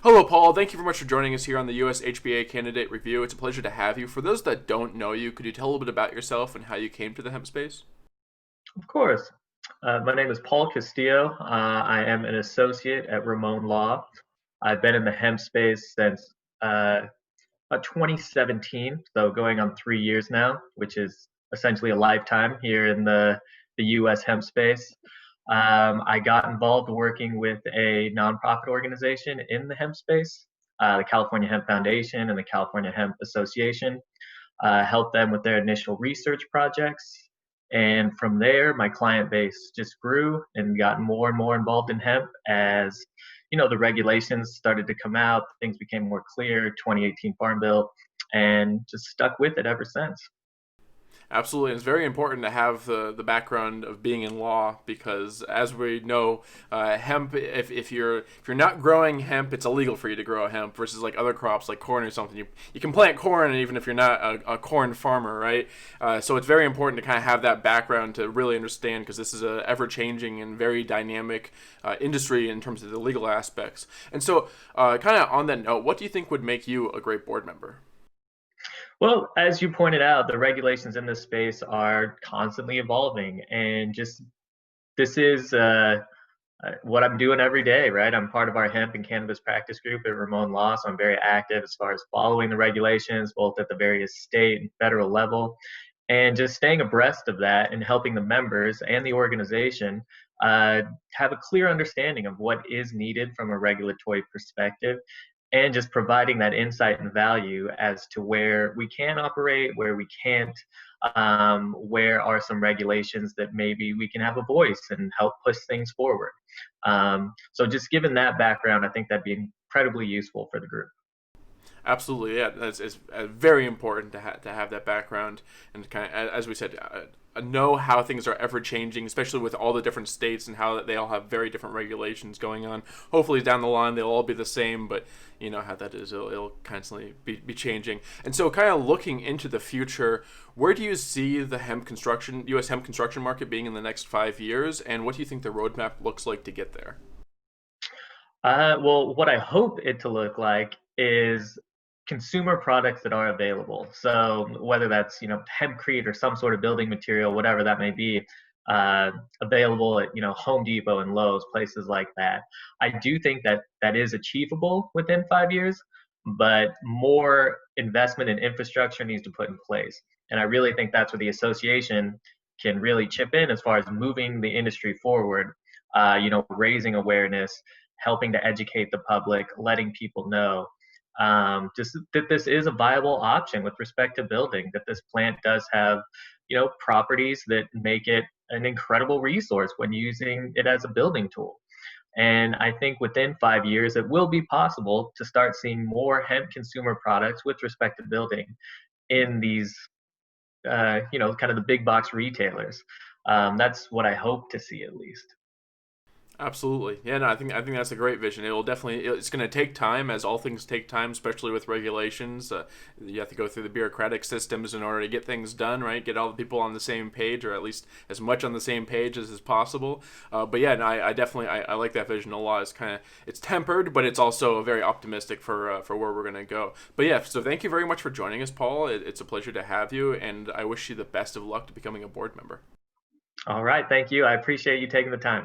Hello, Paul. Thank you very much for joining us here on the USHBA Candidate Review. It's a pleasure to have you. For those that don't know you, could you tell a little bit about yourself and how you came to the hemp space? Of course. My name is Paul Castillo. I am an associate at Rimon Law. I've been in the hemp space since about 2017, so going on 3 years now, which is essentially a lifetime here in the US hemp space. I got involved working with a nonprofit organization in the hemp space, the California Hemp Foundation and the California Hemp Association. Helped them with their initial research projects. And from there, my client base just grew and got more and more involved in hemp as the regulations started to come out, things became more clear, 2018 Farm Bill, and just stuck with it ever since. Absolutely, and it's very important to have the background of being in law because, as we know, hemp. If you're not growing hemp, it's illegal for you to grow hemp versus like other crops like corn or something. You can plant corn even if you're not a corn farmer, right? So it's very important to kind of have that background to really understand because this is a ever changing and very dynamic industry in terms of the legal aspects. And so, kind of on that note, what do you think would make you a great board member? Well, as you pointed out, the regulations in this space are constantly evolving, and just this is what I'm doing every day, right? I'm part of our hemp and cannabis practice group at Ramon Law, so I'm very active as far as following the regulations, both at the various state and federal level, and just staying abreast of that and helping the members and the organization uh, have a clear understanding of what is needed from a regulatory perspective and just providing that insight and value as to where we can operate, where we can't, where are some regulations that maybe we can have a voice and help push things forward. So just given that background, I think that'd be incredibly useful for the group. Absolutely, yeah. It's very important to have that background and kind of, as we said, know how things are ever changing, especially with all the different states and how they all have very different regulations going on. Hopefully, down the line they'll all be the same, but you know how that is; it'll constantly be changing. And so, kind of looking into the future, where do you see the U.S. hemp construction market being in the next 5 years, and what do you think the roadmap looks like to get there? Well, what I hope it to look like is consumer products that are available. So whether that's hempcrete or some sort of building material, whatever that may be, available at Home Depot and Lowe's, places like that. I do think that that is achievable within 5 years, but more investment in infrastructure needs to put in place. And I really think that's where the association can really chip in as far as moving the industry forward. Raising awareness, helping to educate the public, letting people know just that this is a viable option with respect to building, that this plant does have, properties that make it an incredible resource when using it as a building tool. And I think within 5 years, it will be possible to start seeing more hemp consumer products with respect to building in these, kind of the big box retailers. That's what I hope to see at least. Absolutely, yeah. No, I think that's a great vision. It will definitely. It's going to take time, as all things take time, especially with regulations. You have to go through the bureaucratic systems in order to get things done, right? Get all the people on the same page, or at least as much on the same page as is possible. But yeah, no, I definitely I like that vision a lot. It's tempered, but it's also very optimistic for where we're going to go. But yeah, so thank you very much for joining us, Paul. It's a pleasure to have you, and I wish you the best of luck to becoming a board member. All right, thank you. I appreciate you taking the time.